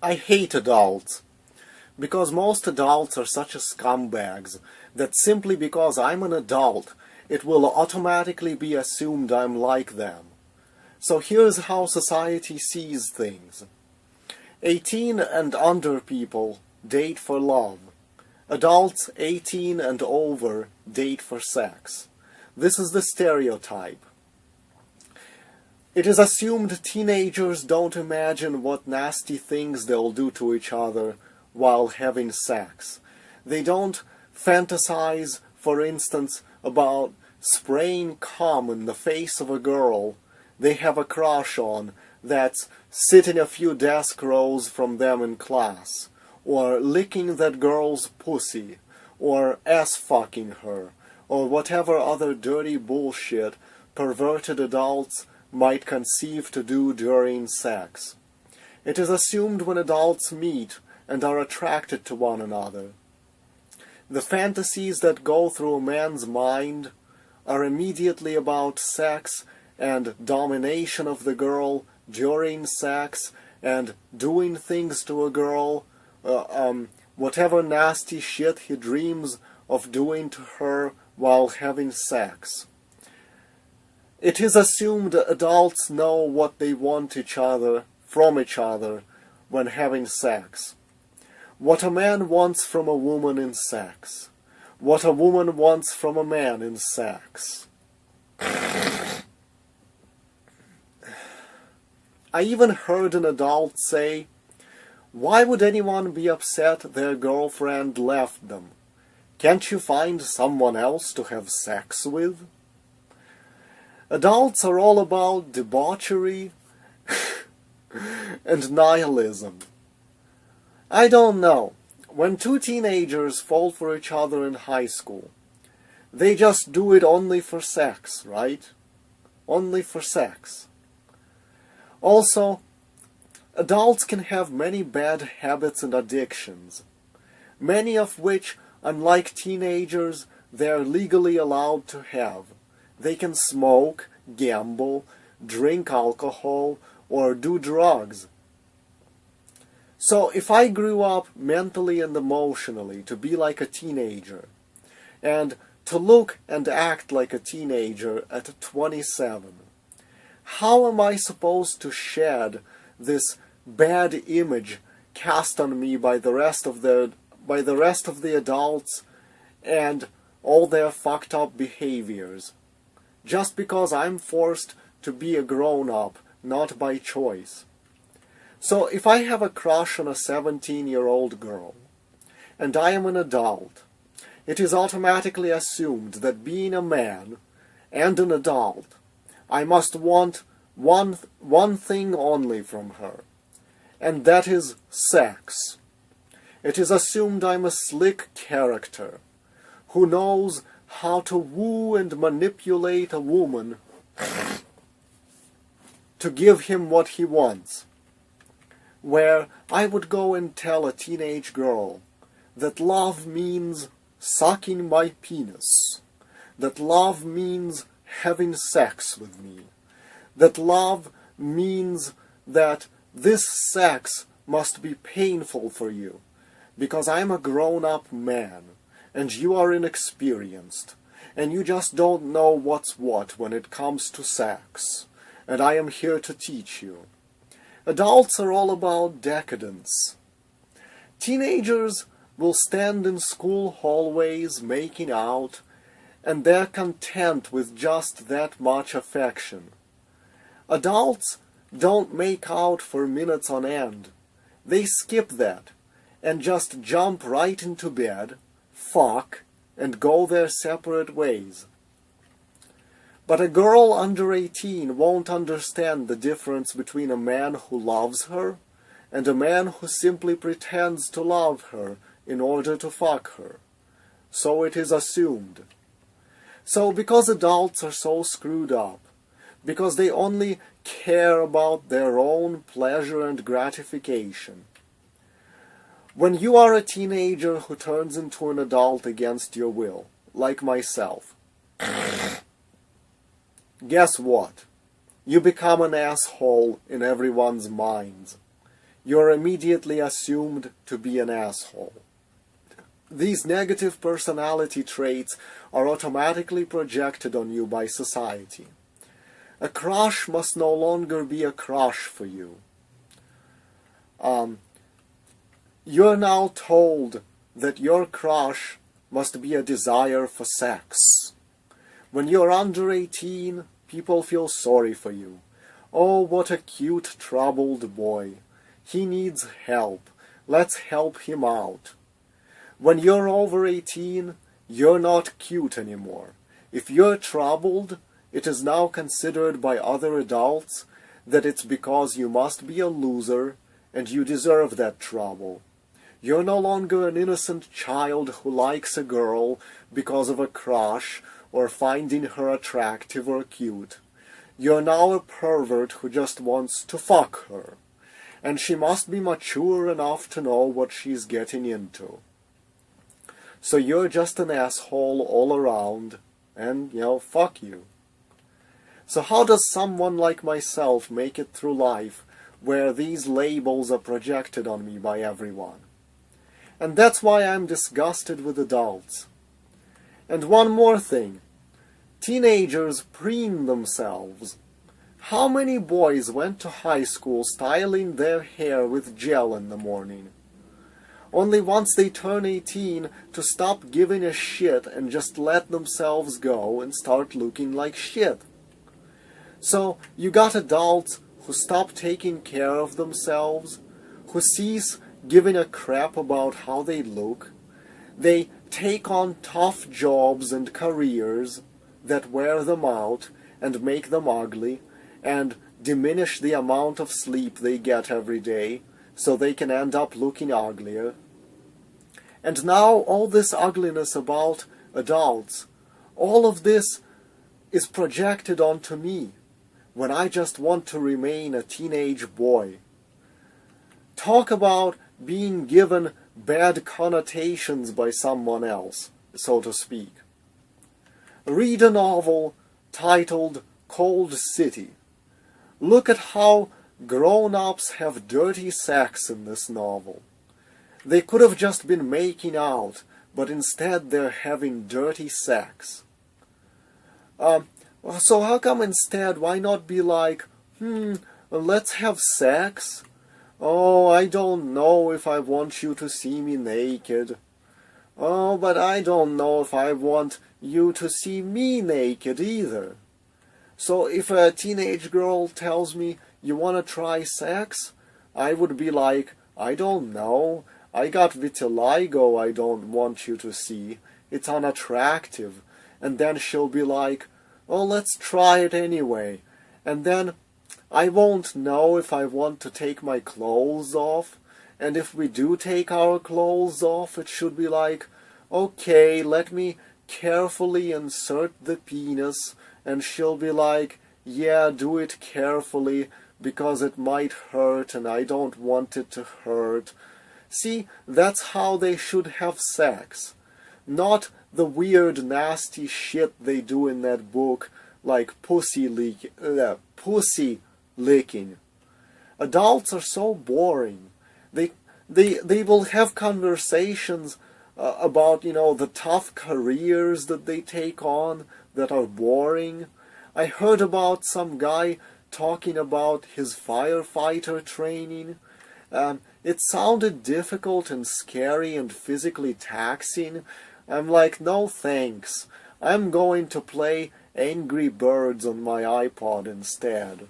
I hate adults, because most adults are such scumbags that simply because I'm an adult, it will automatically be assumed I'm like them. So here's how society sees things. 18 and under people date for love. Adults 18 and over date for sex. This is the stereotype. It is assumed teenagers don't imagine what nasty things they'll do to each other while having sex. They don't fantasize, for instance, about spraying cum in the face of a girl they have a crush on that's sitting a few desk rows from them in class, or licking that girl's pussy, or ass-fucking her, or whatever other dirty bullshit perverted adults might conceive to do during sex. It is assumed when adults meet and are attracted to one another. The fantasies that go through a man's mind are immediately about sex and domination of the girl during sex and doing things to a girl, whatever nasty shit he dreams of doing to her while having sex. It is assumed adults know what they want from each other when having sex. What a man wants from a woman in sex. What a woman wants from a man in sex. I even heard an adult say, "Why would anyone be upset their girlfriend left them? Can't you find someone else to have sex with?" Adults are all about debauchery and nihilism. I don't know. When two teenagers fall for each other in high school, they just do it only for sex, right? Only for sex. Also, adults can have many bad habits and addictions, many of which, unlike teenagers, they're legally allowed to have. They can smoke, gamble, drink alcohol, or do drugs. So if I grew up mentally and emotionally to be like a teenager, and to look and act like a teenager at 27, how am I supposed to shed this bad image cast on me by the rest of the adults and all their fucked up behaviors, just because I'm forced to be a grown-up, not by choice? So if I have a crush on a 17-year-old girl, and I am an adult, it is automatically assumed that being a man and an adult, I must want one thing only from her, and that is sex. It is assumed I'm a slick character who knows how to woo and manipulate a woman to give him what he wants. Where I would go and tell a teenage girl that love means sucking my penis, that love means having sex with me, that love means that this sex must be painful for you, because I'm a grown-up man, and you are inexperienced, and you just don't know what's what when it comes to sex, and I am here to teach you. Adults are all about decadence. Teenagers will stand in school hallways making out, and they're content with just that much affection. Adults don't make out for minutes on end. They skip that, and just jump right into bed, fuck, and go their separate ways. But a girl under 18 won't understand the difference between a man who loves her and a man who simply pretends to love her in order to fuck her. So it is assumed. So because adults are so screwed up, because they only care about their own pleasure and gratification, when you are a teenager who turns into an adult against your will, like myself, guess what? You become an asshole in everyone's minds. you're immediately assumed to be an asshole. These negative personality traits are automatically projected on you by society. A crush must no longer be a crush for you. You're now told that your crush must be a desire for sex. When you're under 18, people feel sorry for you. Oh, what a cute, troubled boy. He needs help. Let's help him out. When you're over 18, you're not cute anymore. If you're troubled, it is now considered by other adults that it's because you must be a loser and you deserve that trouble. You're no longer an innocent child who likes a girl because of a crush or finding her attractive or cute. You're now a pervert who just wants to fuck her. And she must be mature enough to know what she's getting into. So you're just an asshole all around, and, fuck you. So how does someone like myself make it through life where these labels are projected on me by everyone? And that's why I'm disgusted with adults. And one more thing. Teenagers preen themselves. How many boys went to high school styling their hair with gel in the morning? Only once they turn 18 to stop giving a shit and just let themselves go and start looking like shit. So you got adults who stop taking care of themselves, who cease giving a crap about how they look. They take on tough jobs and careers that wear them out and make them ugly and diminish the amount of sleep they get every day so they can end up looking uglier. And now all this ugliness about adults, all of this is projected onto me when I just want to remain a teenage boy. Talk about being given bad connotations by someone else, so to speak. Read a novel titled Cold City. Look at how grown-ups have dirty sex in this novel. They could have just been making out, but instead they're having dirty sex. So how come instead, why not be like, let's have sex? Oh, I don't know if I want you to see me naked. Oh, but I don't know if I want you to see me naked either. So if a teenage girl tells me, you want to try sex? I would be like, I don't know. I got vitiligo I don't want you to see. It's unattractive. And then she'll be like, oh, let's try it anyway. And then I won't know if I want to take my clothes off. And if we do take our clothes off, it should be like, okay, let me carefully insert the penis. And she'll be like, yeah, do it carefully because it might hurt and I don't want it to hurt. See, that's how they should have sex. Not the weird, nasty shit they do in that book, like pussy licking. Adults are so boring. They will have conversations about, the tough careers that they take on that are boring. I heard about some guy talking about his firefighter training. It sounded difficult and scary and physically taxing. I'm like, no thanks. I'm going to play Angry Birds on my iPod instead.